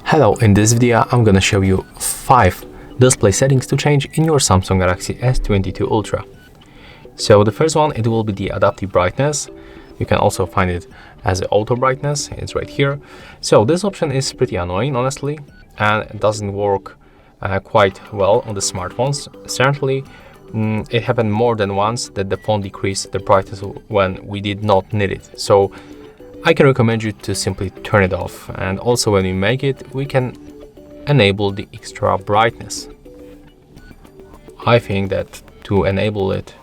Hello, in this video I'm gonna show you 5 display settings to change in your Samsung Galaxy S22 Ultra. So the first one, it will be the adaptive brightness. You can also find it as auto brightness, it's right here. So this option is pretty annoying, honestly, and it doesn't work quite well on the smartphones. Certainly, it happened more than once that the phone decreased the brightness when we did not need it. So I can recommend you to simply turn it off, and also when we make it, we can enable the extra brightness. I think that to enable it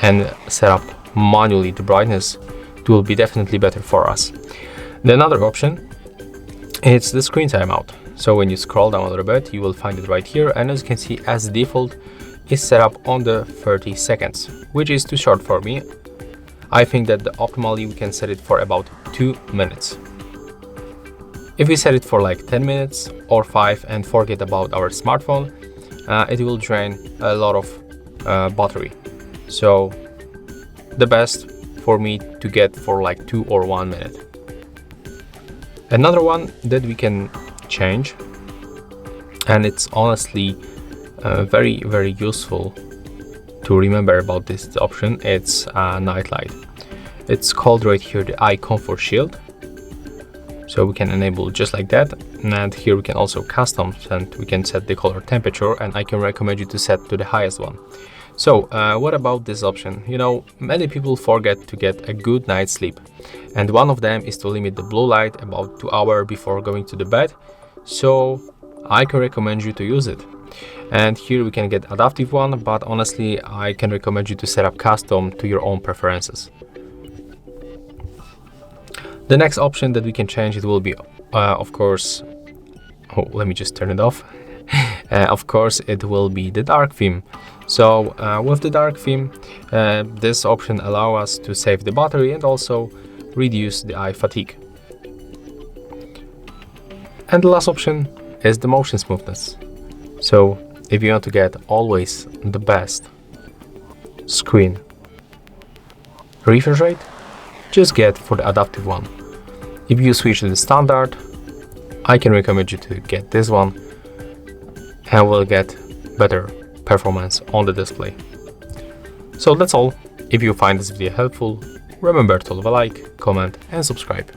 and set up manually the brightness, it will be definitely better for us. The another option, it's the screen timeout. So when you scroll down a little bit, you will find it right here, and as you can see, as default is set up on the 30 seconds, which is too short for me. I think that optimally we can set it for about 2 minutes. If we set it for like 10 minutes or 5 and forget about our smartphone, it will drain a lot of battery. So the best for me to get for like 2 or 1 minute. Another one that we can change, and it's honestly very useful to remember about this option, it's night light. It's called right here the eye comfort shield. So we can enable just like that, and here we can also custom, and we can set the color temperature, and I can recommend you to set to the highest one. So what about this option? You know, many people forget to get a good night's sleep, and one of them is to limit the blue light about 2 hours before going to the bed. So I can recommend you to use it. And here we can get adaptive one, but honestly I can recommend you to set up custom to your own preferences. The next option that we can change, it will be of course, let me just turn it off. Of course it will be the dark theme. So with the dark theme, this option allows us to save the battery and also reduce the eye fatigue. And the last option is the motion smoothness. So if you want to get always the best screen refresh rate, just get for the adaptive one. If you switch to the standard, I can recommend you to get this one and will get better performance on the display. So that's all. If you find this video helpful, remember to leave a like, comment and subscribe.